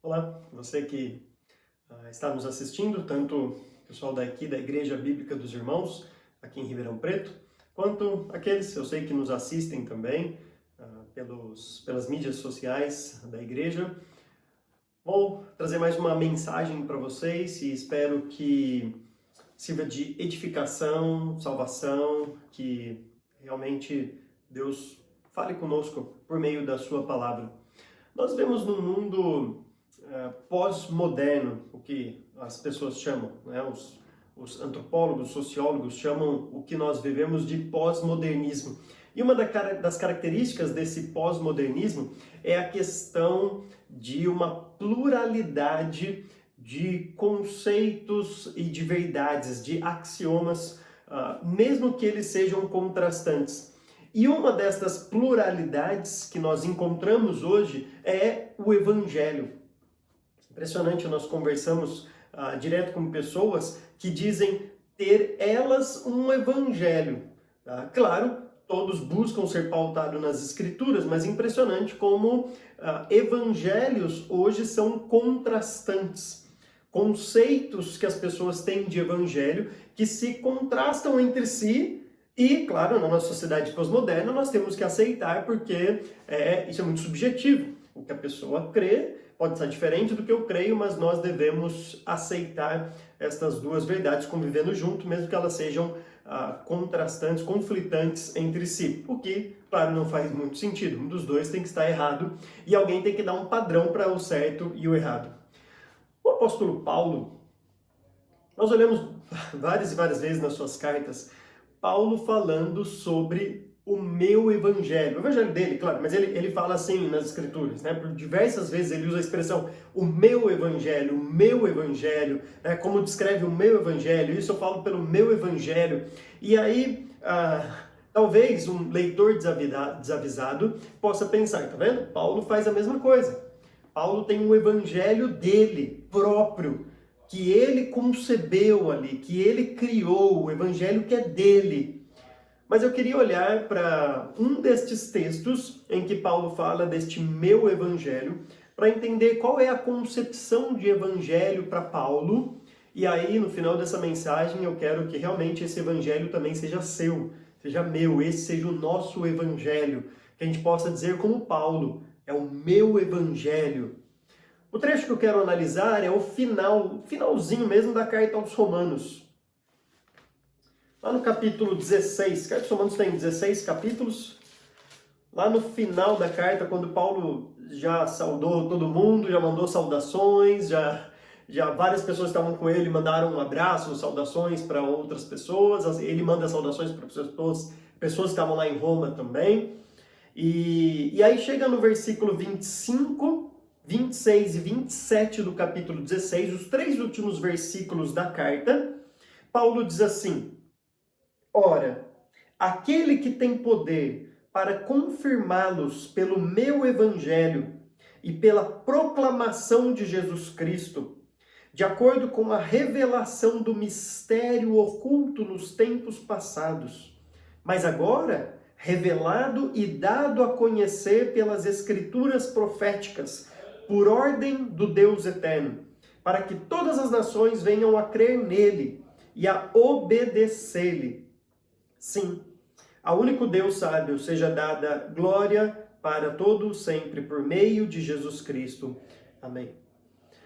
Olá, você que está nos assistindo, tanto o pessoal daqui da Igreja Bíblica dos Irmãos, aqui em Ribeirão Preto, quanto aqueles, eu sei que nos assistem também pelas mídias sociais da igreja. Vou trazer mais uma mensagem para vocês e espero que sirva de edificação, salvação, que realmente Deus fale conosco por meio da sua palavra. Nós vemos num mundo pós-moderno, o que as pessoas chamam, né? Os antropólogos, sociólogos chamam o que nós vivemos de pós-modernismo. E uma das características desse pós-modernismo é a questão de uma pluralidade de conceitos e de verdades, de axiomas, mesmo que eles sejam contrastantes. E uma destas pluralidades que nós encontramos hoje é o Evangelho. Impressionante, nós conversamos direto com pessoas que dizem ter elas um Evangelho. Claro, todos buscam ser pautados nas Escrituras, mas impressionante como evangelhos hoje são contrastantes. Conceitos que as pessoas têm de evangelho que se contrastam entre si. E, claro, na nossa sociedade pós-moderna, nós temos que aceitar porque isso é muito subjetivo. O que a pessoa crê pode estar diferente do que eu creio, mas nós devemos aceitar estas duas verdades convivendo junto, mesmo que elas sejam contrastantes, conflitantes entre si. O que, claro, não faz muito sentido. Um dos dois tem que estar errado e alguém tem que dar um padrão para o certo e o errado. O apóstolo Paulo, nós olhamos várias e várias vezes nas suas cartas, Paulo falando sobre o meu evangelho. O evangelho dele, claro, mas ele fala assim nas escrituras, né? Por diversas vezes ele usa a expressão o meu evangelho, né? Como descreve o meu evangelho, isso eu falo pelo meu evangelho. E aí, talvez um leitor desavisado possa pensar, tá vendo? Paulo faz a mesma coisa. Paulo tem um evangelho dele, próprio, que ele concebeu ali, que ele criou, o evangelho que é dele. Mas eu queria olhar para um destes textos em que Paulo fala deste meu evangelho, para entender qual é a concepção de evangelho para Paulo. E aí, no final dessa mensagem, eu quero que realmente esse evangelho também seja seu, seja meu, esse seja o nosso evangelho. Que a gente possa dizer como Paulo, é o meu evangelho. O trecho que eu quero analisar é o finalzinho mesmo da carta aos Romanos. Lá no capítulo 16, a carta aos Romanos tem 16 capítulos. Lá no final da carta, quando Paulo já saudou todo mundo, já mandou saudações, já várias pessoas que estavam com ele mandaram um abraço, saudações para outras pessoas. Ele manda saudações para pessoas que estavam lá em Roma também. E aí chega no versículo 25, 26 e 27 do capítulo 16, os três últimos versículos da carta, Paulo diz assim: ora, aquele que tem poder para confirmá-los pelo meu evangelho e pela proclamação de Jesus Cristo, de acordo com a revelação do mistério oculto nos tempos passados, mas agora revelado e dado a conhecer pelas escrituras proféticas, por ordem do Deus eterno, para que todas as nações venham a crer nele e a obedecer-lhe. Sim, ao único Deus sábio seja dada glória para todos sempre, por meio de Jesus Cristo. Amém.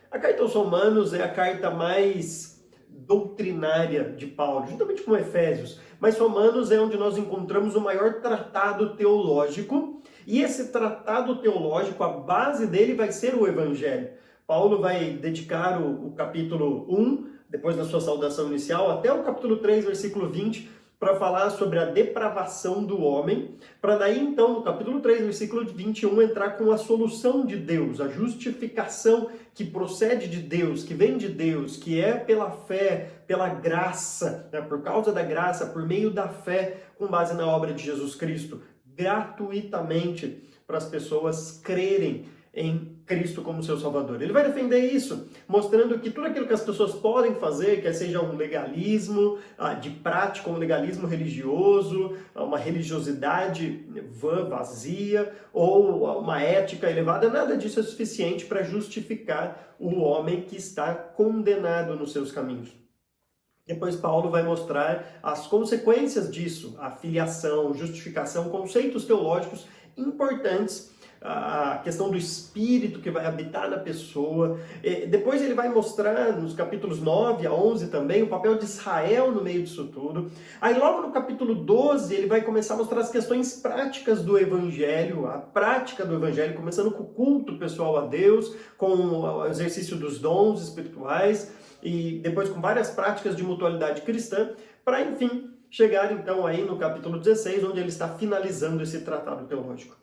A carta aos Romanos é a carta mais doutrinária de Paulo, juntamente com Efésios. Mas Romanos é onde nós encontramos o maior tratado teológico. E esse tratado teológico, a base dele vai ser o Evangelho. Paulo vai dedicar o capítulo 1, depois da sua saudação inicial, até o capítulo 3, versículo 20, para falar sobre a depravação do homem, para daí então, no capítulo 3, versículo 21, entrar com a solução de Deus, a justificação que procede de Deus, que vem de Deus, que é pela fé, pela graça, né? Por causa da graça, por meio da fé, com base na obra de Jesus Cristo, gratuitamente, para as pessoas crerem em Cristo como seu Salvador. Ele vai defender isso, mostrando que tudo aquilo que as pessoas podem fazer, quer seja um legalismo de prática, um legalismo religioso, uma religiosidade vã, vazia, ou uma ética elevada, nada disso é suficiente para justificar o homem que está condenado nos seus caminhos. Depois Paulo vai mostrar as consequências disso, a filiação, justificação, conceitos teológicos importantes, a questão do espírito que vai habitar na pessoa. Depois ele vai mostrar, nos capítulos 9 a 11 também, o papel de Israel no meio disso tudo. Aí logo no capítulo 12 ele vai começar a mostrar as questões práticas do Evangelho, a prática do Evangelho, começando com o culto pessoal a Deus, com o exercício dos dons espirituais, e depois com várias práticas de mutualidade cristã, para enfim chegar então aí no capítulo 16, onde ele está finalizando esse tratado teológico.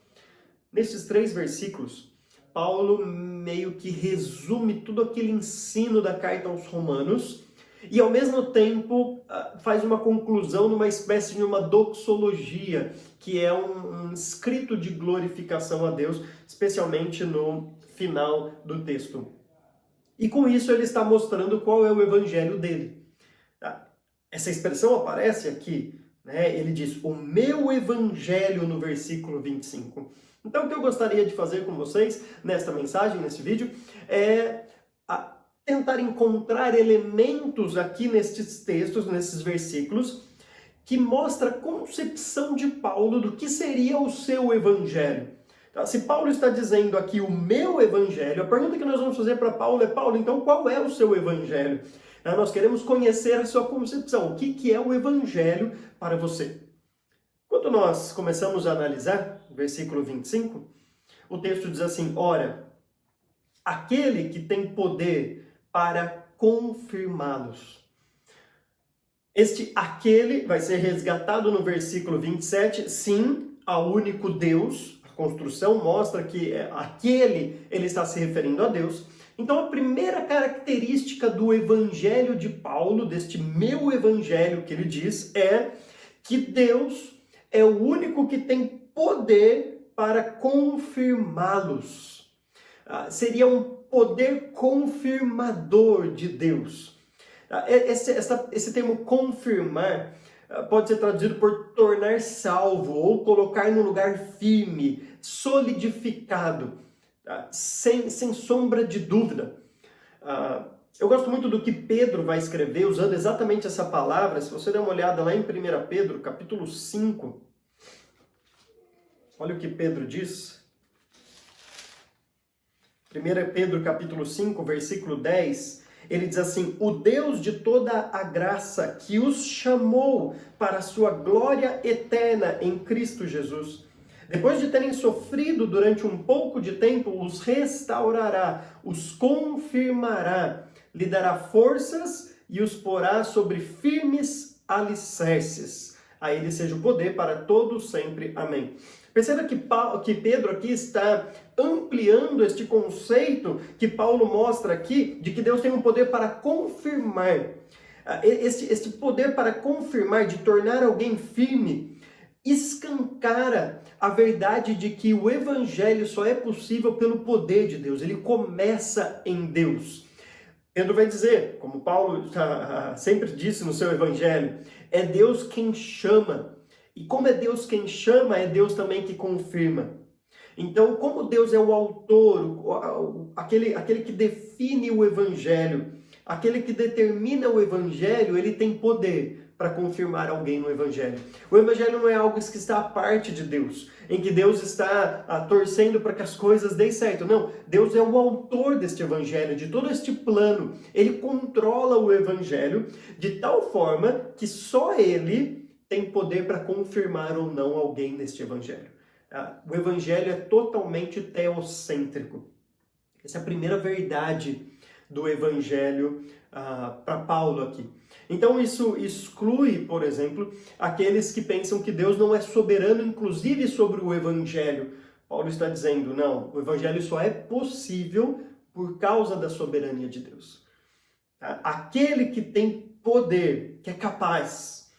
Nesses 3 versículos, Paulo meio que resume tudo aquele ensino da carta aos Romanos e, ao mesmo tempo, faz uma conclusão numa espécie de uma doxologia, que é um escrito de glorificação a Deus, especialmente no final do texto. E com isso ele está mostrando qual é o evangelho dele. Essa expressão aparece aqui, né? Ele diz, o meu evangelho, no versículo 25. Então, o que eu gostaria de fazer com vocês nesta mensagem, nesse vídeo, é tentar encontrar elementos aqui nestes textos, nesses versículos, que mostra a concepção de Paulo do que seria o seu evangelho. Se Paulo está dizendo aqui o meu evangelho, a pergunta que nós vamos fazer para Paulo é, Paulo, então qual é o seu evangelho? Nós queremos conhecer a sua concepção, o que é o evangelho para você. Quando nós começamos a analisar o versículo 25, o texto diz assim, ora, aquele que tem poder para confirmá-los. Este aquele vai ser resgatado no versículo 27, sim, ao único Deus. A construção mostra que aquele, ele está se referindo a Deus. Então, a primeira característica do evangelho de Paulo, deste meu evangelho que ele diz, é que Deus é o único que tem poder para confirmá-los. Seria um poder confirmador de Deus. Esse termo confirmar pode ser traduzido por tornar salvo ou colocar no lugar firme, solidificado, sem sombra de dúvida. Eu gosto muito do que Pedro vai escrever, usando exatamente essa palavra. Se você der uma olhada lá em 1 Pedro, capítulo 5, olha o que Pedro diz. 1 Pedro, capítulo 5, versículo 10, ele diz assim, o Deus de toda a graça que os chamou para a sua glória eterna em Cristo Jesus, depois de terem sofrido durante um pouco de tempo, os restaurará, os confirmará, lhe dará forças e os porá sobre firmes alicerces. A ele seja o poder para todos sempre. Amém. Perceba que Pedro aqui está ampliando este conceito que Paulo mostra aqui, de que Deus tem um poder para confirmar. Este poder para confirmar, de tornar alguém firme, escancara a verdade de que o evangelho só é possível pelo poder de Deus. Ele começa em Deus. Pedro vai dizer, como Paulo sempre disse no seu evangelho, é Deus quem chama. E como é Deus quem chama, é Deus também que confirma. Então, como Deus é o autor, aquele que define o evangelho, aquele que determina o evangelho, ele tem poder para confirmar alguém no evangelho. O evangelho não é algo que está à parte de Deus, em que Deus está torcendo para que as coisas deem certo. Não, Deus é o autor deste evangelho, de todo este plano. Ele controla o evangelho de tal forma que só ele tem poder para confirmar ou não alguém neste evangelho. O evangelho é totalmente teocêntrico. Essa é a primeira verdade do evangelho para Paulo aqui. Então isso exclui, por exemplo, aqueles que pensam que Deus não é soberano, inclusive sobre o evangelho. Paulo está dizendo, não, o evangelho só é possível por causa da soberania de Deus. Aquele que tem poder, que é capaz,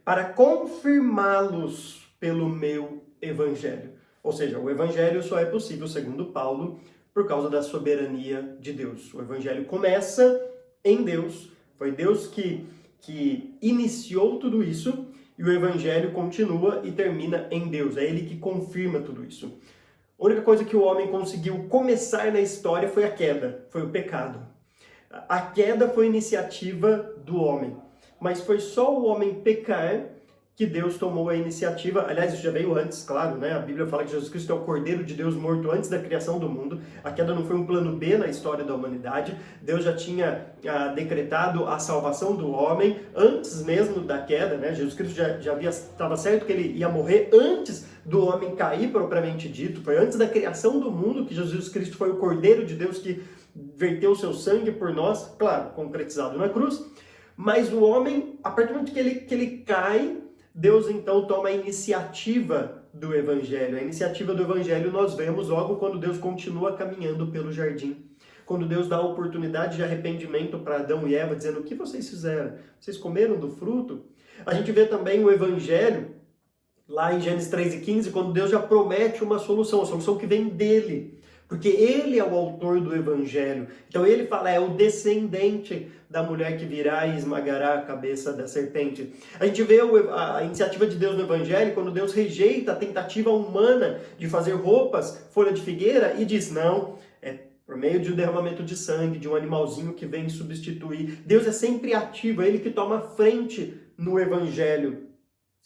para confirmá-los pelo meu evangelho. Ou seja, o evangelho só é possível, segundo Paulo, por causa da soberania de Deus. O evangelho começa em Deus, foi Deus que iniciou tudo isso, e o evangelho continua e termina em Deus. É ele que confirma tudo isso. A única coisa que o homem conseguiu começar na história foi a queda, foi o pecado. A queda foi iniciativa do homem, mas foi só o homem pecar que Deus tomou a iniciativa. Aliás, isso já veio antes, claro, né? A Bíblia fala que Jesus Cristo é o Cordeiro de Deus morto antes da criação do mundo. A queda não foi um plano B na história da humanidade. Deus já tinha decretado a salvação do homem antes mesmo da queda, né? Jesus Cristo estava certo que ele ia morrer antes do homem cair, propriamente dito. Foi antes da criação do mundo que Jesus Cristo foi o Cordeiro de Deus que verteu o seu sangue por nós, claro, concretizado na cruz. Mas o homem, a partir do momento que ele cai, Deus então toma a iniciativa do Evangelho. A iniciativa do Evangelho nós vemos logo quando Deus continua caminhando pelo jardim. Quando Deus dá a oportunidade de arrependimento para Adão e Eva, dizendo: o que vocês fizeram? Vocês comeram do fruto? A gente vê também o Evangelho lá em Gênesis 3:15, quando Deus já promete uma solução, a solução que vem dele. Porque ele é o autor do Evangelho. Então ele fala, é o descendente da mulher que virá e esmagará a cabeça da serpente. A gente vê a iniciativa de Deus no Evangelho, quando Deus rejeita a tentativa humana de fazer roupas, folha de figueira, e diz, não, é por meio de um derramamento de sangue, de um animalzinho que vem substituir. Deus é sempre ativo, é ele que toma frente no Evangelho.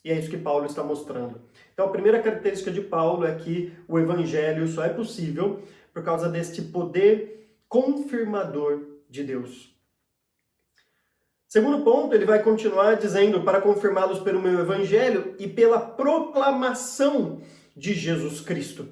E é isso que Paulo está mostrando. Então, a primeira característica de Paulo é que o Evangelho só é possível por causa deste poder confirmador de Deus. Segundo ponto, ele vai continuar dizendo, para confirmá-los pelo meu Evangelho e pela proclamação de Jesus Cristo.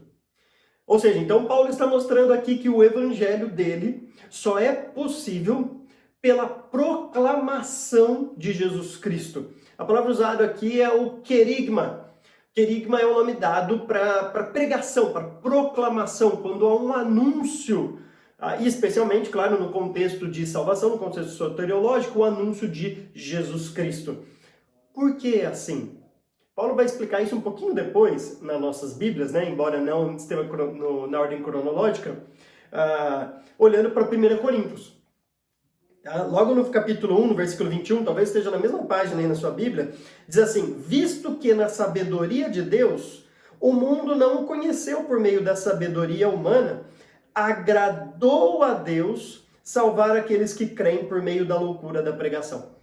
Ou seja, então Paulo está mostrando aqui que o Evangelho dele só é possível pela proclamação de Jesus Cristo. A palavra usada aqui é o querigma. Querigma é o nome dado para pregação, para proclamação, quando há um anúncio, e especialmente, claro, no contexto de salvação, no contexto soteriológico, o anúncio de Jesus Cristo. Por que assim? Paulo vai explicar isso um pouquinho depois nas nossas Bíblias, né? Embora não esteja na ordem cronológica, olhando para 1 Coríntios. Logo no capítulo 1, no versículo 21, talvez esteja na mesma página aí na sua Bíblia, diz assim, visto que na sabedoria de Deus, o mundo não o conheceu por meio da sabedoria humana, agradou a Deus salvar aqueles que creem por meio da loucura da pregação.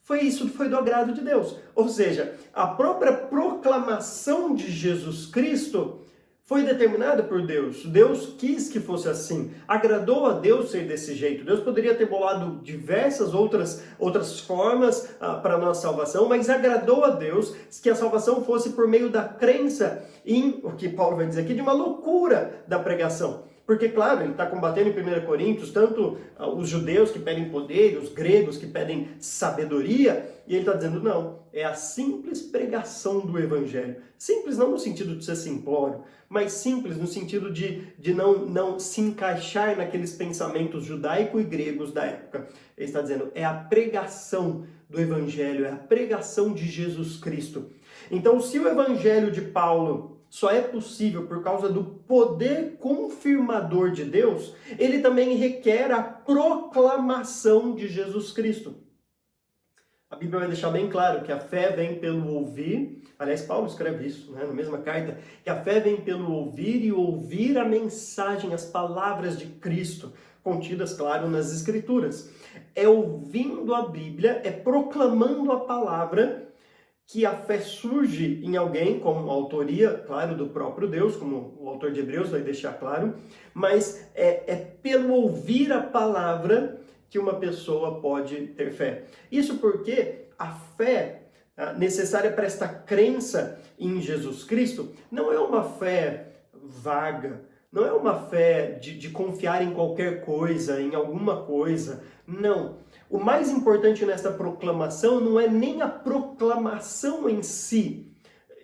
Foi do agrado de Deus. Ou seja, a própria proclamação de Jesus Cristo foi determinada por Deus. Deus quis que fosse assim. Agradou a Deus ser desse jeito. Deus poderia ter bolado diversas outras formas para a nossa salvação, mas agradou a Deus que a salvação fosse por meio da crença em, o que Paulo vai dizer aqui, de uma loucura da pregação. Porque, claro, ele está combatendo em 1 Coríntios tanto os judeus que pedem poder, os gregos que pedem sabedoria, e ele está dizendo, não, é a simples pregação do Evangelho. Simples não no sentido de ser simplório, mas simples no sentido de não se encaixar naqueles pensamentos judaico e gregos da época. Ele está dizendo, é a pregação do Evangelho, é a pregação de Jesus Cristo. Então, se o Evangelho de Paulo só é possível por causa do poder confirmador de Deus, ele também requer a proclamação de Jesus Cristo. A Bíblia vai deixar bem claro que a fé vem pelo ouvir, aliás, Paulo escreve isso, né, na mesma carta, que a fé vem pelo ouvir e ouvir a mensagem, as palavras de Cristo, contidas, claro, nas Escrituras. É ouvindo a Bíblia, é proclamando a palavra, que a fé surge em alguém, como autoria, claro, do próprio Deus, como o autor de Hebreus vai deixar claro, mas é pelo ouvir a palavra que uma pessoa pode ter fé. Isso porque a fé necessária para esta crença em Jesus Cristo não é uma fé vaga, não é uma fé de confiar em qualquer coisa, em alguma coisa, não. O mais importante nesta proclamação não é nem a proclamação em si.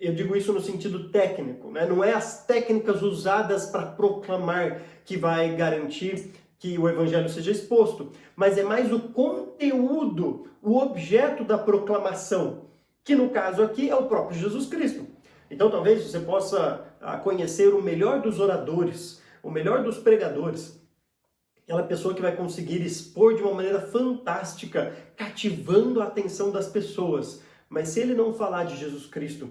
Eu digo isso no sentido técnico, né? Não é as técnicas usadas para proclamar que vai garantir que o evangelho seja exposto, mas é mais o conteúdo, o objeto da proclamação, que no caso aqui é o próprio Jesus Cristo. Então talvez você possa a conhecer o melhor dos oradores, o melhor dos pregadores. Aquela pessoa que vai conseguir expor de uma maneira fantástica, cativando a atenção das pessoas. Mas se ele não falar de Jesus Cristo,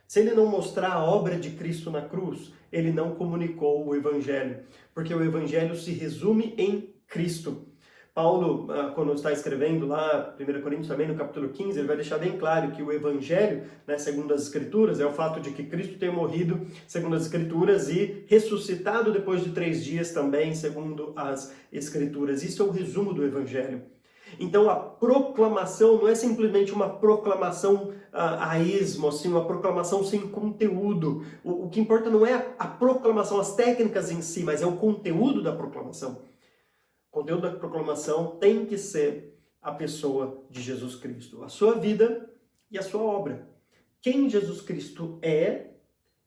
se ele não mostrar a obra de Cristo na cruz, ele não comunicou o Evangelho. Porque o Evangelho se resume em Cristo. Paulo, quando está escrevendo lá, 1 Coríntios também, no capítulo 15, ele vai deixar bem claro que o Evangelho, né, segundo as Escrituras, é o fato de que Cristo tem morrido, segundo as Escrituras, e ressuscitado depois de 3 dias também, segundo as Escrituras. Isso é o resumo do Evangelho. Então a proclamação não é simplesmente uma proclamação a esmo, assim, uma proclamação sem conteúdo. O que importa não é a proclamação, as técnicas em si, mas é o conteúdo da proclamação. O conteúdo da proclamação tem que ser a pessoa de Jesus Cristo, a sua vida e a sua obra. Quem Jesus Cristo é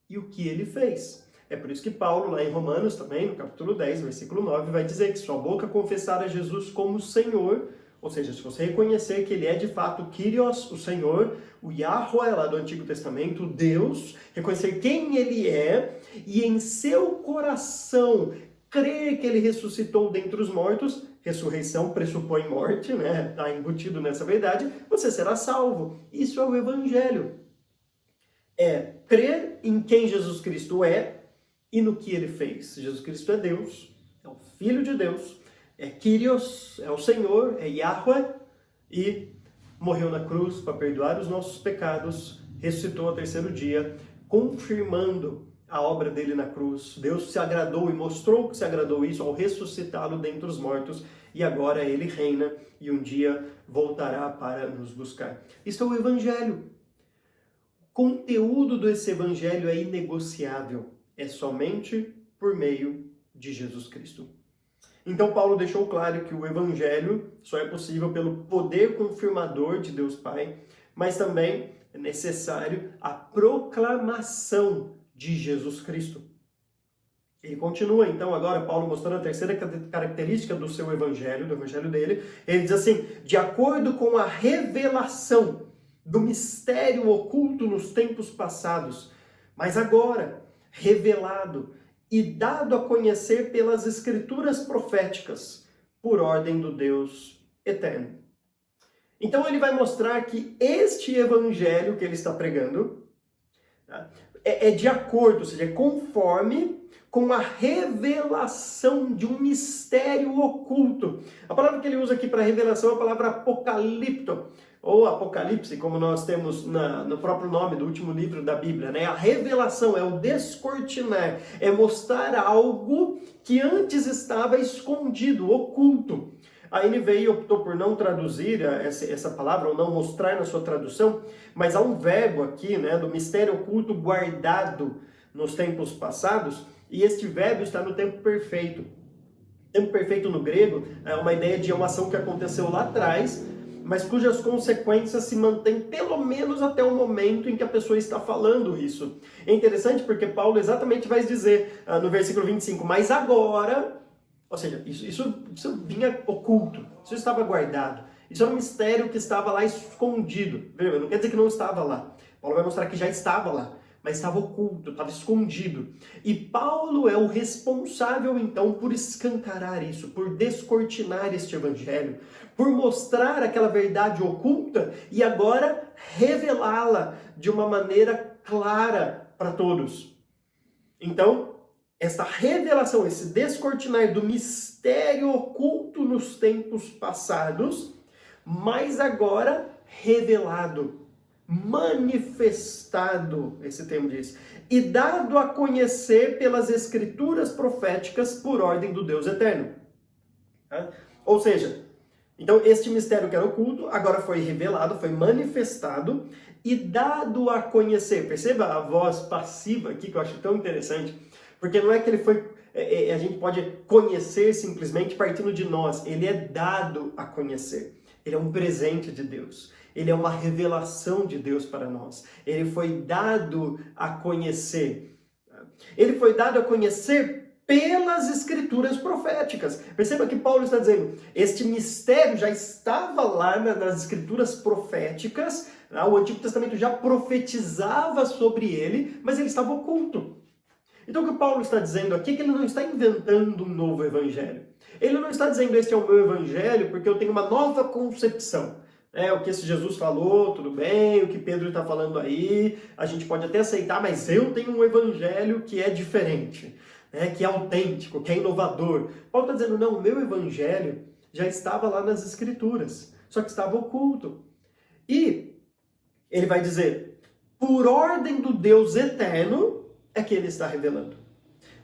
e o que ele fez. É por isso que Paulo, lá em Romanos também, no capítulo 10, versículo 9, vai dizer que sua boca confessar a Jesus como Senhor, ou seja, se você reconhecer que ele é de fato o Kyrios, o Senhor, o Yahweh lá do Antigo Testamento, o Deus, reconhecer quem ele é e em seu coração crer que ele ressuscitou dentre os mortos, ressurreição pressupõe morte, né? Está embutido nessa verdade, você será salvo. Isso é o Evangelho. É crer em quem Jesus Cristo é e no que ele fez. Jesus Cristo é Deus, é o Filho de Deus, é Kyrios, é o Senhor, é Yahweh, e morreu na cruz para perdoar os nossos pecados, ressuscitou ao 3º dia, confirmando a obra dele na cruz. Deus se agradou e mostrou que se agradou isso ao ressuscitá-lo dentre os mortos, e agora ele reina e um dia voltará para nos buscar. Isso é o Evangelho. O conteúdo desse Evangelho é inegociável, é somente por meio de Jesus Cristo. Então Paulo deixou claro que o Evangelho só é possível pelo poder confirmador de Deus Pai, mas também é necessário a proclamação de Jesus Cristo. Ele continua, então, agora, Paulo mostrando a terceira característica do seu Evangelho, do Evangelho dele. Ele diz assim: de acordo com a revelação do mistério oculto nos tempos passados, mas agora revelado e dado a conhecer pelas Escrituras proféticas, por ordem do Deus eterno. Então ele vai mostrar que este Evangelho que ele está pregando é de acordo, ou seja, é conforme com a revelação de um mistério oculto. A palavra que ele usa aqui para revelação é a palavra apocalipto, ou apocalipse, como nós temos no próprio nome do último livro da Bíblia, né? A revelação é o descortinar, é mostrar algo que antes estava escondido, oculto. A NVI optou por não traduzir essa palavra, ou não mostrar na sua tradução, mas há um verbo aqui, né, do mistério oculto guardado nos tempos passados, e este verbo está no tempo perfeito. Tempo perfeito no grego é uma ideia de uma ação que aconteceu lá atrás, mas cujas consequências se mantêm pelo menos até o momento em que a pessoa está falando isso. É interessante porque Paulo exatamente vai dizer no versículo 25, mas agora... Ou seja, isso vinha oculto, isso estava guardado. Isso era um mistério que estava lá escondido. Não quer dizer que não estava lá. Paulo vai mostrar que já estava lá, mas estava oculto, estava escondido. E Paulo é o responsável, então, por escancarar isso, por descortinar este evangelho, por mostrar aquela verdade oculta e agora revelá-la de uma maneira clara para todos. Então, esta revelação, esse descortinar do mistério oculto nos tempos passados, mas agora revelado, manifestado, esse termo diz, e dado a conhecer pelas escrituras proféticas por ordem do Deus eterno. Ou seja, então este mistério que era oculto agora foi revelado, foi manifestado e dado a conhecer. Perceba a voz passiva aqui que eu acho tão interessante. Porque não é que ele foi, a gente pode conhecer simplesmente partindo de nós. Ele é dado a conhecer. Ele é um presente de Deus. Ele é uma revelação de Deus para nós. Ele foi dado a conhecer. Ele foi dado a conhecer pelas escrituras proféticas. Perceba que Paulo está dizendo, este mistério já estava lá nas escrituras proféticas, o Antigo Testamento já profetizava sobre ele, mas ele estava oculto. Então o que o Paulo está dizendo aqui é que ele não está inventando um novo evangelho. Ele não está dizendo este é o meu evangelho porque eu tenho uma nova concepção. O que esse Jesus falou, tudo bem, o que Pedro está falando aí, a gente pode até aceitar, mas eu tenho um evangelho que é diferente, que é autêntico, que é inovador. Paulo está dizendo, não, o meu evangelho já estava lá nas Escrituras, só que estava oculto. E ele vai dizer, por ordem do Deus eterno é que ele está revelando.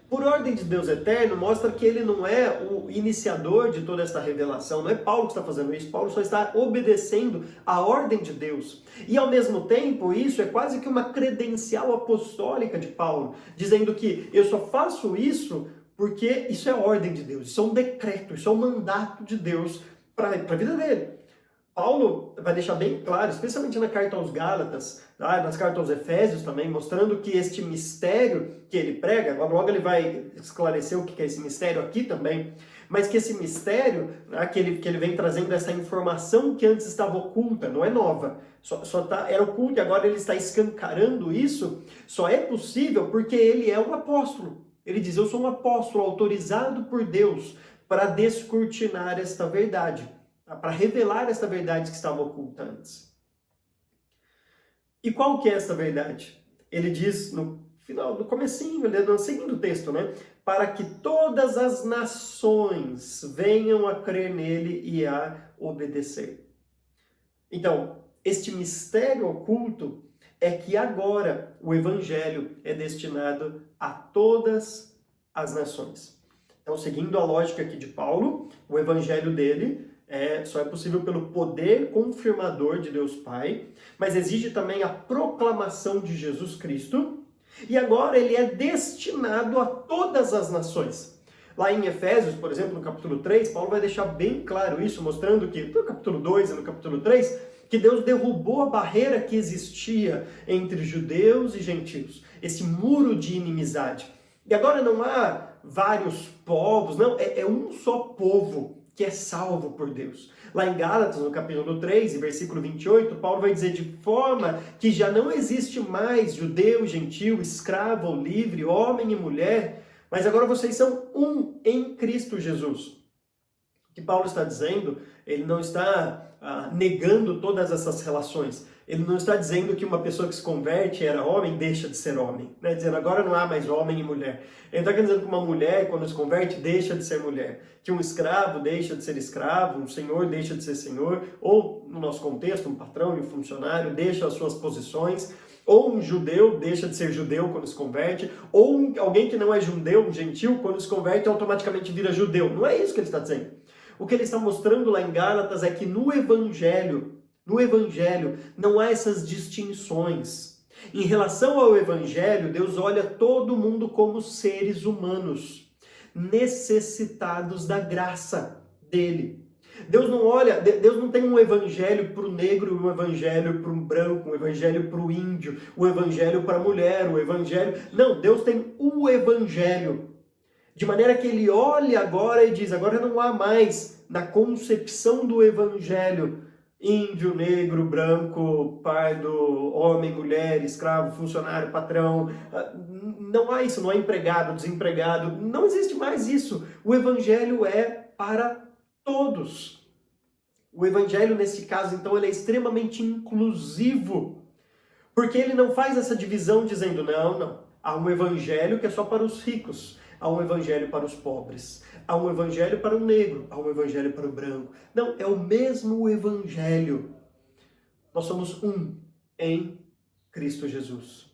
Por ordem de Deus eterno, mostra que ele não é o iniciador de toda essa revelação, não é Paulo que está fazendo isso, Paulo só está obedecendo a ordem de Deus. E ao mesmo tempo, isso é quase que uma credencial apostólica de Paulo, dizendo que eu só faço isso porque isso é ordem de Deus, isso é um decreto, isso é um mandato de Deus para a vida dele. Paulo vai deixar bem claro, especialmente na carta aos Gálatas, nas cartas aos Efésios também, mostrando que este mistério que ele prega, logo ele vai esclarecer o que é esse mistério aqui também, mas que esse mistério, que ele vem trazendo essa informação que antes estava oculta, não é nova, era oculta e agora ele está escancarando isso, só é possível porque ele é um apóstolo. Ele diz, eu sou um apóstolo autorizado por Deus para descortinar esta verdade, para revelar esta verdade que estava oculta antes. E qual que é essa verdade? Ele diz no final, no comecinho, no segundo texto, para que todas as nações venham a crer nele e a obedecer. Então, este mistério oculto é que agora o evangelho é destinado a todas as nações. Então, seguindo a lógica aqui de Paulo, o evangelho dele só é possível pelo poder confirmador de Deus Pai, mas exige também a proclamação de Jesus Cristo, e agora ele é destinado a todas as nações. Lá em Efésios, por exemplo, no capítulo 3, Paulo vai deixar bem claro isso, mostrando que, no capítulo 2 e no capítulo 3, que Deus derrubou a barreira que existia entre judeus e gentios, esse muro de inimizade. E agora não há vários povos, não, é um só povo que é salvo por Deus. Lá em Gálatas, no capítulo 3, versículo 28, Paulo vai dizer de forma que já não existe mais judeu, gentil, escravo ou livre, homem e mulher, mas agora vocês são um em Cristo Jesus. O que Paulo está dizendo, ele não está negando todas essas relações. Ele não está dizendo que uma pessoa que se converte era homem, deixa de ser homem. Dizendo, agora não há mais homem e mulher. Ele está dizendo que uma mulher, quando se converte, deixa de ser mulher. Que um escravo deixa de ser escravo, um senhor deixa de ser senhor, ou, no nosso contexto, um patrão e um funcionário deixa as suas posições, ou um judeu deixa de ser judeu quando se converte, ou alguém que não é judeu, um gentil, quando se converte, automaticamente vira judeu. Não é isso que ele está dizendo. O que ele está mostrando lá em Gálatas é que no Evangelho não há essas distinções. Em relação ao Evangelho, Deus olha todo mundo como seres humanos, necessitados da graça dele. Deus não tem um evangelho para o negro, um evangelho para o branco, um evangelho para o índio, um evangelho para a mulher, um evangelho... Não, Deus tem o evangelho. De maneira que ele olha agora e diz, agora não há mais, na concepção do evangelho, índio, negro, branco, pardo, homem, mulher, escravo, funcionário, patrão. Não há isso, não há empregado, desempregado. Não existe mais isso. O evangelho é para todos. O evangelho, nesse caso, então, ele é extremamente inclusivo. Porque ele não faz essa divisão dizendo, não, há um evangelho que é só para os ricos. Há um evangelho para os pobres, há um evangelho para o negro, há um evangelho para o branco. Não, é o mesmo evangelho. Nós somos um em Cristo Jesus.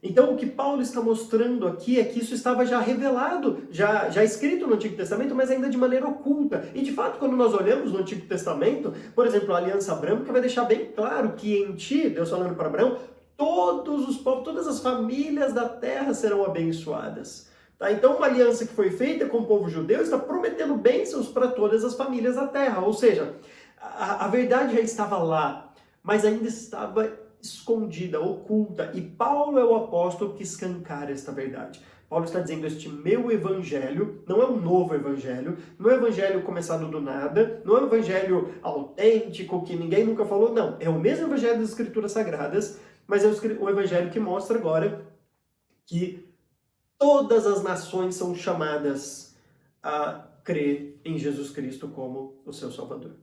Então o que Paulo está mostrando aqui é que isso estava já revelado, já escrito no Antigo Testamento, mas ainda de maneira oculta. E de fato, quando nós olhamos no Antigo Testamento, por exemplo, a aliança abrâmica vai deixar bem claro que em ti, Deus falando para Abraão, todos os povos, todas as famílias da terra serão abençoadas. Então, uma aliança que foi feita com o povo judeu está prometendo bênçãos para todas as famílias da terra. Ou seja, a verdade já estava lá, mas ainda estava escondida, oculta. E Paulo é o apóstolo que escancara esta verdade. Paulo está dizendo, este meu evangelho não é um novo evangelho, não é um evangelho começado do nada, não é um evangelho autêntico que ninguém nunca falou, não. É o mesmo evangelho das Escrituras Sagradas, mas é um evangelho que mostra agora que todas as nações são chamadas a crer em Jesus Cristo como o seu Salvador.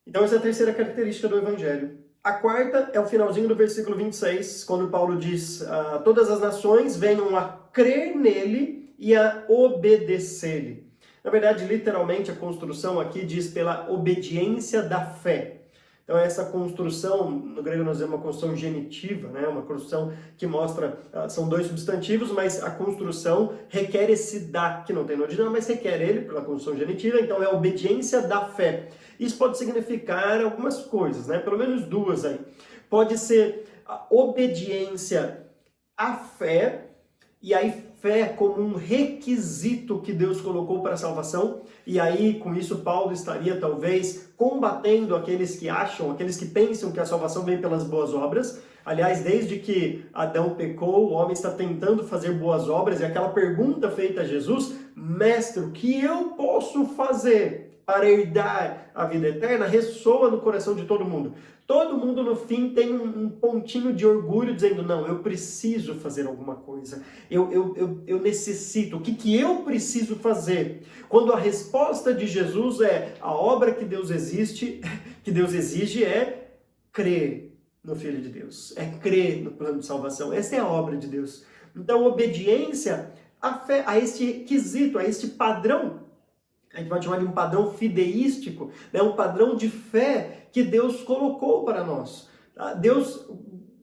Então essa é a terceira característica do Evangelho. A quarta é o finalzinho do versículo 26, quando Paulo diz: todas as nações venham a crer nele e a obedecer-lhe. Na verdade, literalmente, a construção aqui diz pela obediência da fé. Então, essa construção, no grego nós temos uma construção genitiva, né? Uma construção que mostra, são dois substantivos, mas a construção requer esse da, que não tem no original, mas requer ele pela construção genitiva, então é a obediência da fé. Isso pode significar algumas coisas, né? Pelo menos duas aí. Pode ser a obediência à fé, e aí fé como um requisito que Deus colocou para a salvação, e aí com isso Paulo estaria talvez combatendo aqueles que acham, aqueles que pensam que a salvação vem pelas boas obras. Aliás, desde que Adão pecou, o homem está tentando fazer boas obras, e aquela pergunta feita a Jesus: mestre, o que eu posso fazer para herdar a vida eterna, ressoa no coração de todo mundo. Todo mundo, no fim, tem um pontinho de orgulho dizendo: não, eu preciso fazer alguma coisa. Eu necessito. O que eu preciso fazer? Quando a resposta de Jesus é: a obra que Deus exige é crer no Filho de Deus. É crer no plano de salvação. Essa é a obra de Deus. Então, obediência à fé, a este quesito, a este padrão. A gente pode chamar de um padrão fideístico, né? Um padrão de fé que Deus colocou para nós. Deus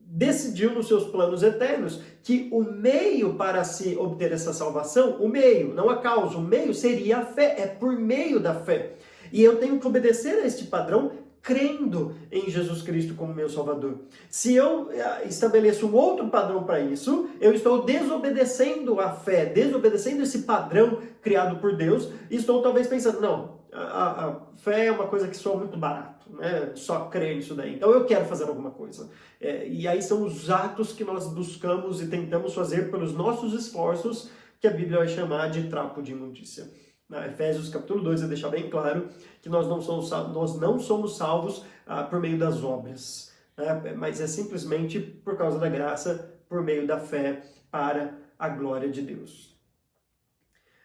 decidiu nos seus planos eternos que o meio para se obter essa salvação, o meio, não a causa, o meio seria a fé, é por meio da fé. E eu tenho que obedecer a este padrão crendo em Jesus Cristo como meu Salvador. Se eu estabeleço um outro padrão para isso, eu estou desobedecendo a fé, desobedecendo esse padrão criado por Deus, e estou talvez pensando: não, a fé é uma coisa que soa muito barato, né? Só crer nisso daí. Então eu quero fazer alguma coisa. E aí são os atos que nós buscamos e tentamos fazer pelos nossos esforços, que a Bíblia vai chamar de trapo de imundícia. Na Efésios capítulo 2 vai deixar bem claro que nós não somos salvos por meio das obras, né? Mas é simplesmente por causa da graça, por meio da fé, para a glória de Deus.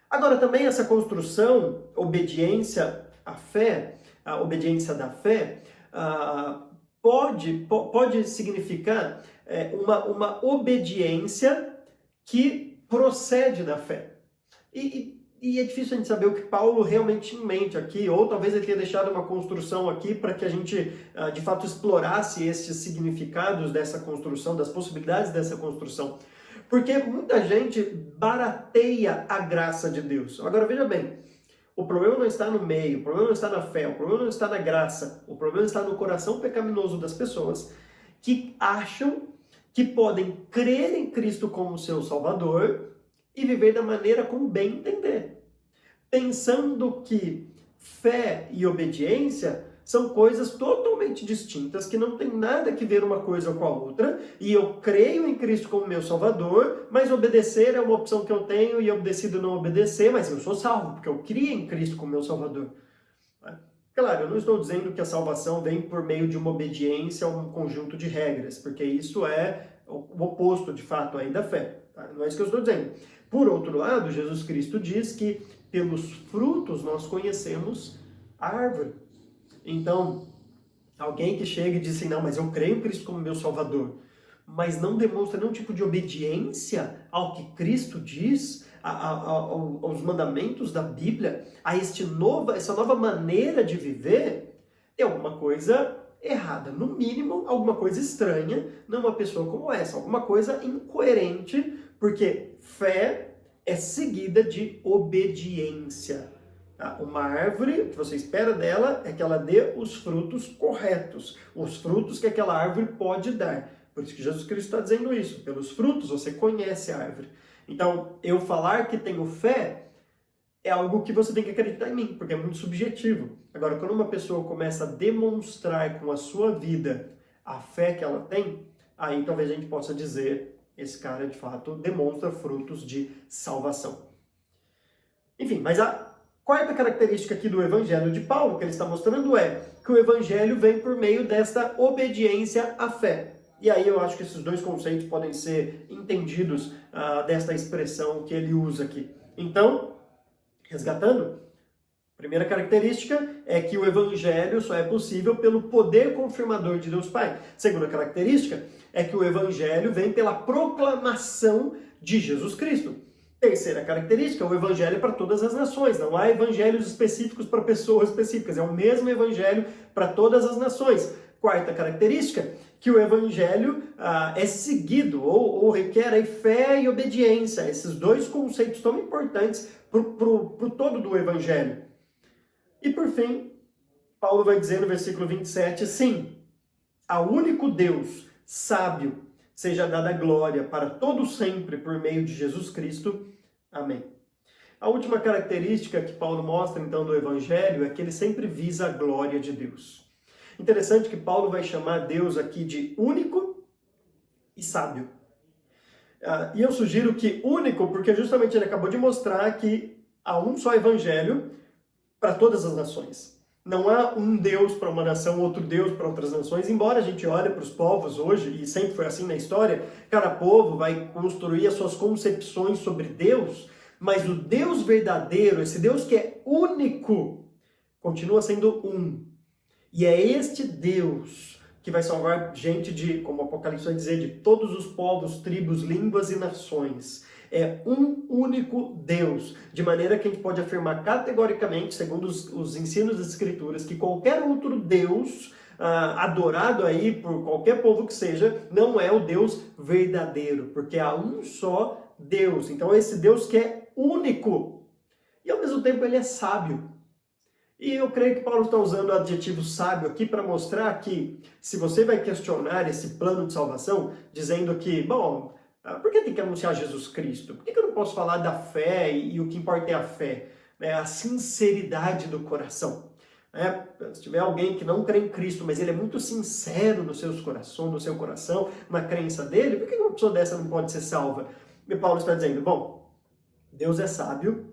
Agora também essa construção, obediência à fé, a obediência da fé, pode significar uma obediência que procede da fé. E é difícil a gente saber o que Paulo realmente tinha em mente aqui, ou talvez ele tenha deixado uma construção aqui para que a gente, de fato, explorasse esses significados dessa construção, das possibilidades dessa construção. Porque muita gente barateia a graça de Deus. Agora, veja bem, o problema não está no meio, o problema não está na fé, o problema não está na graça, o problema está no coração pecaminoso das pessoas que acham que podem crer em Cristo como seu Salvador e viver da maneira como bem entender, pensando que fé e obediência são coisas totalmente distintas, que não tem nada que ver uma coisa com a outra, e eu creio em Cristo como meu Salvador, mas obedecer é uma opção que eu tenho, e eu decido não obedecer, mas eu sou salvo, porque eu criei em Cristo como meu Salvador. Claro, eu não estou dizendo que a salvação vem por meio de uma obediência a um conjunto de regras, porque isso é o oposto, de fato, aí da fé. Tá? Não é isso que eu estou dizendo. Por outro lado, Jesus Cristo diz que pelos frutos nós conhecemos a árvore. Então, alguém que chega e diz assim: não, mas eu creio em Cristo como meu Salvador, mas não demonstra nenhum tipo de obediência ao que Cristo diz, aos mandamentos da Bíblia, a essa nova maneira de viver, tem alguma coisa errada. No mínimo, alguma coisa estranha numa pessoa como essa, alguma coisa incoerente, porque fé é seguida de obediência. Tá? Uma árvore, o que você espera dela é que ela dê os frutos corretos, os frutos que aquela árvore pode dar. Por isso que Jesus Cristo está dizendo isso. Pelos frutos você conhece a árvore. Então, eu falar que tenho fé é algo que você tem que acreditar em mim, porque é muito subjetivo. Agora, quando uma pessoa começa a demonstrar com a sua vida a fé que ela tem, aí talvez a gente possa dizer: esse cara, de fato, demonstra frutos de salvação. Enfim, mas a quarta característica aqui do Evangelho de Paulo, que ele está mostrando, é que o Evangelho vem por meio desta obediência à fé. E aí eu acho que esses dois conceitos podem ser entendidos desta expressão que ele usa aqui. Então, resgatando, primeira característica é que o evangelho só é possível pelo poder confirmador de Deus Pai. Segunda característica é que o evangelho vem pela proclamação de Jesus Cristo. Terceira característica, o evangelho é para todas as nações. Não há evangelhos específicos para pessoas específicas. É o mesmo evangelho para todas as nações. Quarta característica, que o evangelho é seguido ou requer aí fé e obediência. Esses dois conceitos tão importantes para o todo do evangelho. E por fim, Paulo vai dizer no versículo 27, sim, ao único Deus sábio seja dada glória para todo sempre por meio de Jesus Cristo. Amém. A última característica que Paulo mostra então do evangelho é que ele sempre visa a glória de Deus. Interessante que Paulo vai chamar Deus aqui de único e sábio. E eu sugiro que único, porque justamente ele acabou de mostrar que há um só evangelho para todas as nações. Não há um Deus para uma nação, outro Deus para outras nações, embora a gente olhe para os povos hoje, e sempre foi assim na história, cada povo vai construir as suas concepções sobre Deus, mas o Deus verdadeiro, esse Deus que é único, continua sendo um. E é este Deus que vai salvar gente de, como o Apocalipse vai dizer, de todos os povos, tribos, línguas e nações. É um único Deus, de maneira que a gente pode afirmar categoricamente, segundo os ensinos das Escrituras, que qualquer outro Deus adorado aí por qualquer povo que seja, não é o Deus verdadeiro, porque há um só Deus. Então esse Deus que é único, e ao mesmo tempo ele é sábio. E eu creio que Paulo está usando o adjetivo sábio aqui para mostrar que, se você vai questionar esse plano de salvação, dizendo que, bom, por que tem que anunciar Jesus Cristo? Por que eu não posso falar da fé e o que importa é a fé? A sinceridade do coração. Se tiver alguém que não crê em Cristo, mas ele é muito sincero no seu coração, na crença dele, por que uma pessoa dessa não pode ser salva? E Paulo está dizendo, bom, Deus é sábio,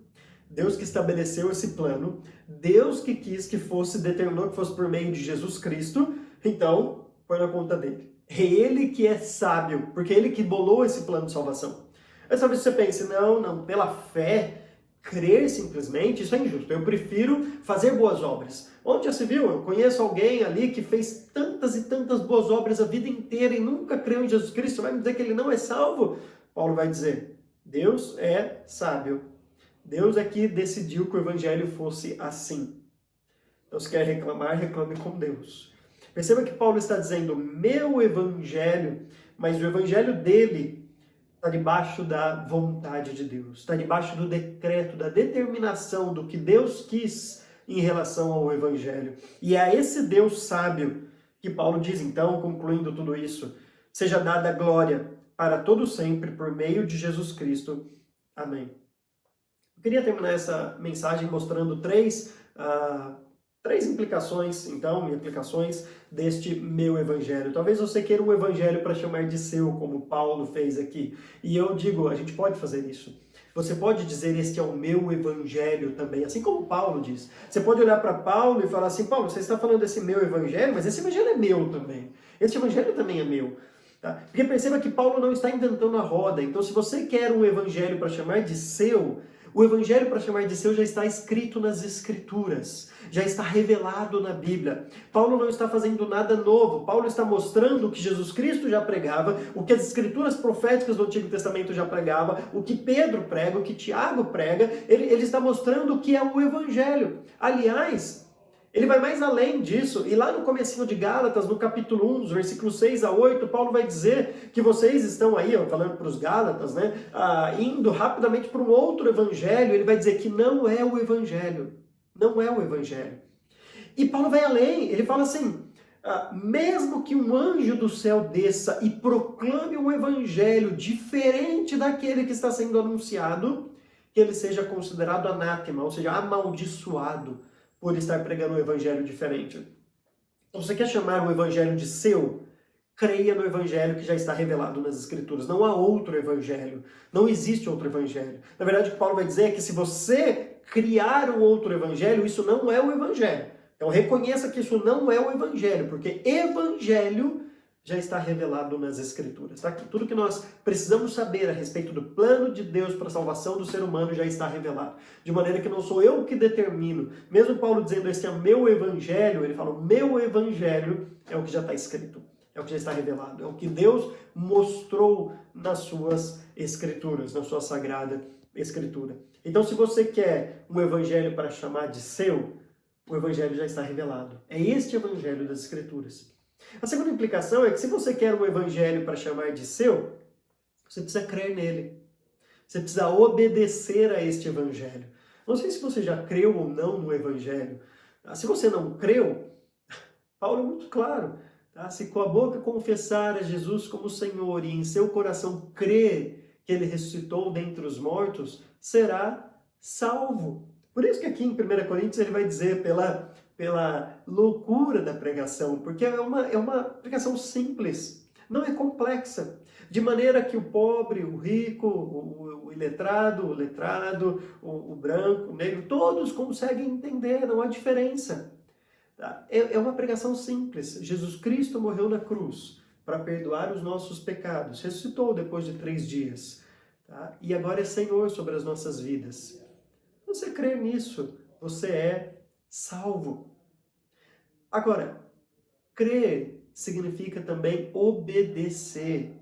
Deus que estabeleceu esse plano, Deus que quis que fosse, determinou que fosse por meio de Jesus Cristo, então põe na conta dele. É ele que é sábio, porque é ele que bolou esse plano de salvação. Aí talvez você pense, não, pela fé, crer simplesmente, isso é injusto. Eu prefiro fazer boas obras. Onde já se viu? Eu conheço alguém ali que fez tantas e tantas boas obras a vida inteira e nunca creu em Jesus Cristo. Você vai me dizer que ele não é salvo? Paulo vai dizer, Deus é sábio. Deus é que decidiu que o evangelho fosse assim. Então, se quer reclamar, reclame com Deus. Perceba que Paulo está dizendo, meu evangelho, mas o evangelho dele está debaixo da vontade de Deus, está debaixo do decreto, da determinação do que Deus quis em relação ao evangelho. E é a esse Deus sábio que Paulo diz, então, concluindo tudo isso, seja dada a glória para todo sempre por meio de Jesus Cristo. Amém. Eu queria terminar essa mensagem mostrando três implicações, então, implicações deste meu evangelho. Talvez você queira um evangelho para chamar de seu, como Paulo fez aqui. E eu digo, a gente pode fazer isso. Você pode dizer, este é o meu evangelho também, assim como Paulo diz. Você pode olhar para Paulo e falar assim, Paulo, você está falando desse meu evangelho, mas esse evangelho é meu também. Esse evangelho também é meu. Tá? Porque perceba que Paulo não está inventando a roda. Então, se você quer um evangelho para chamar de seu, o evangelho para chamar de seu já está escrito nas Escrituras, já está revelado na Bíblia. Paulo não está fazendo nada novo. Paulo está mostrando o que Jesus Cristo já pregava, o que as Escrituras proféticas do Antigo Testamento já pregavam, o que Pedro prega, o que Tiago prega. Ele está mostrando o que é o evangelho. Aliás, ele vai mais além disso, e lá no comecinho de Gálatas, no capítulo 1, dos versículos 6 a 8, Paulo vai dizer que vocês estão aí, falando para os Gálatas, indo rapidamente para um outro evangelho. Ele vai dizer que não é o evangelho. Não é o evangelho. E Paulo vai além, ele fala assim, mesmo que um anjo do céu desça e proclame um evangelho diferente daquele que está sendo anunciado, que ele seja considerado anátema, ou seja, amaldiçoado, por estar pregando um evangelho diferente. Então, você quer chamar o evangelho de seu? Creia no evangelho que já está revelado nas Escrituras. Não há outro evangelho. Não existe outro evangelho. Na verdade, o que Paulo vai dizer é que se você criar um outro evangelho, isso não é o evangelho. Então, reconheça que isso não é o evangelho, porque evangelho já está revelado nas Escrituras. Tá? Tudo que nós precisamos saber a respeito do plano de Deus para a salvação do ser humano já está revelado. De maneira que não sou eu que determino. Mesmo Paulo dizendo, este é o meu evangelho, ele fala, o meu evangelho é o que já está escrito. É o que já está revelado. É o que Deus mostrou nas suas Escrituras, na sua Sagrada Escritura. Então, se você quer um evangelho para chamar de seu, o evangelho já está revelado. É este evangelho das Escrituras. A segunda implicação é que se você quer um evangelho para chamar de seu, você precisa crer nele. Você precisa obedecer a este evangelho. Não sei se você já creu ou não no evangelho. Se você não creu, Paulo é muito claro. Tá? Se com a boca confessar a Jesus como Senhor e em seu coração crer que ele ressuscitou dentre os mortos, será salvo. Por isso que aqui em 1 Coríntios ele vai dizer pela loucura da pregação, porque é uma pregação simples, não é complexa, de maneira que o pobre, o rico, o iletrado, o letrado, o branco, o negro, todos conseguem entender, não há diferença. Tá? É uma pregação simples. Jesus Cristo morreu na cruz para perdoar os nossos pecados, ressuscitou depois de 3 dias, tá? E agora é Senhor sobre as nossas vidas. Se você crê nisso, você é salvo. Agora, crer significa também obedecer.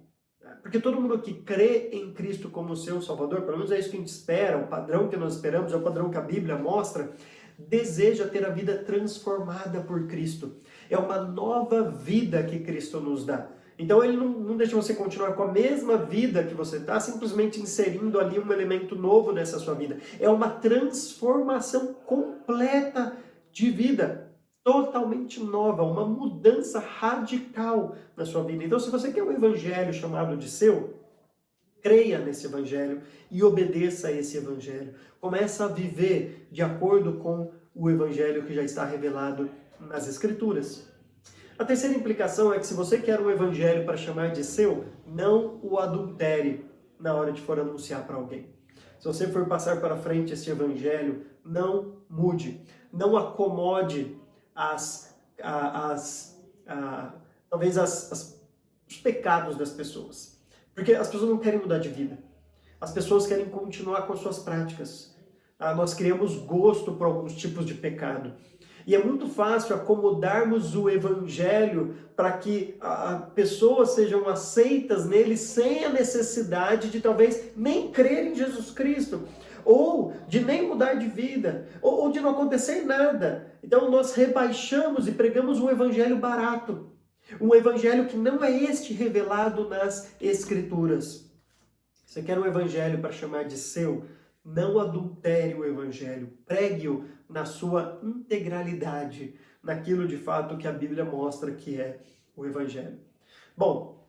Porque todo mundo que crê em Cristo como seu Salvador, pelo menos é isso que a gente espera, o padrão que nós esperamos, é o padrão que a Bíblia mostra, deseja ter a vida transformada por Cristo. É uma nova vida que Cristo nos dá. Então ele não deixa você continuar com a mesma vida que você está, simplesmente inserindo ali um elemento novo nessa sua vida. É uma transformação completa de vida, totalmente nova, uma mudança radical na sua vida. Então se você quer um evangelho chamado de seu, creia nesse evangelho e obedeça a esse evangelho. Começa a viver de acordo com o evangelho que já está revelado nas Escrituras. A terceira implicação é que se você quer um evangelho para chamar de seu, não o adultere na hora de for anunciar para alguém. Se você for passar para frente esse evangelho, não mude, não acomode talvez os pecados das pessoas. Porque as pessoas não querem mudar de vida. As pessoas querem continuar com as suas práticas. Nós criamos gosto por alguns tipos de pecado. E é muito fácil acomodarmos o evangelho para que pessoas sejam aceitas nele sem a necessidade de talvez nem crer em Jesus Cristo, ou de nem mudar de vida, ou de não acontecer nada. Então nós rebaixamos e pregamos um evangelho barato, um evangelho que não é este revelado nas Escrituras. Você quer um evangelho para chamar de seu? Não adultere o evangelho, pregue-o na sua integralidade, naquilo de fato que a Bíblia mostra que é o evangelho. Bom,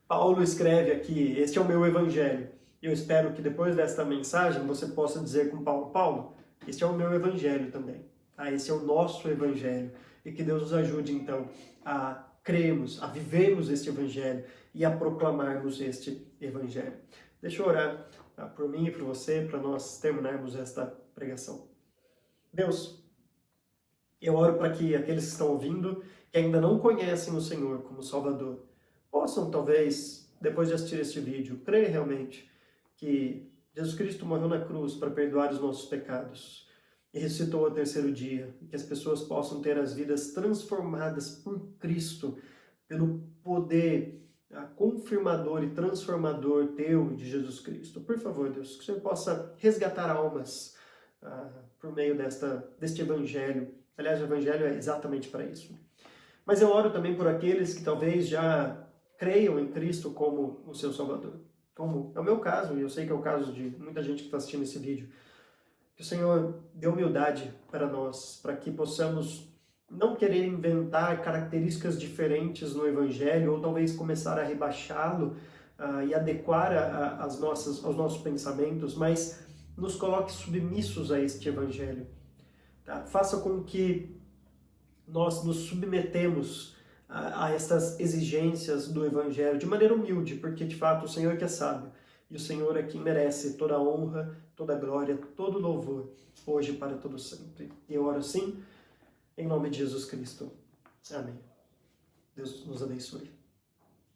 Paulo escreve aqui, este é o meu evangelho. Eu espero que depois desta mensagem você possa dizer com Paulo, este é o meu evangelho também. Esse é o nosso evangelho. E que Deus nos ajude então a crermos, a vivermos este evangelho e a proclamarmos este evangelho. Deixa eu orar por mim e por você, para nós terminarmos esta pregação. Deus, eu oro para que aqueles que estão ouvindo, que ainda não conhecem o Senhor como Salvador, possam talvez, depois de assistir este vídeo, crer realmente que Jesus Cristo morreu na cruz para perdoar os nossos pecados e ressuscitou ao 3º dia, e que as pessoas possam ter as vidas transformadas por Cristo, pelo poder confirmador e transformador teu de Jesus Cristo. Por favor, Deus, que o Senhor possa resgatar almas por meio deste evangelho. Aliás, o evangelho é exatamente para isso. Mas eu oro também por aqueles que talvez já creiam em Cristo como o seu Salvador. Como é o meu caso, e eu sei que é o caso de muita gente que está assistindo esse vídeo. Que o Senhor dê humildade para nós, para que possamos não querer inventar características diferentes no Evangelho, ou talvez começar a rebaixá-lo e adequar aos nossos pensamentos, mas nos coloque submissos a este Evangelho. Tá? Faça com que nós nos submetemos a estas exigências do Evangelho de maneira humilde, porque de fato o Senhor é que é sábio, e o Senhor é quem merece toda a honra, toda a glória, todo o louvor, hoje e para todo sempre. E eu oro assim, em nome de Jesus Cristo. Amém. Deus nos abençoe.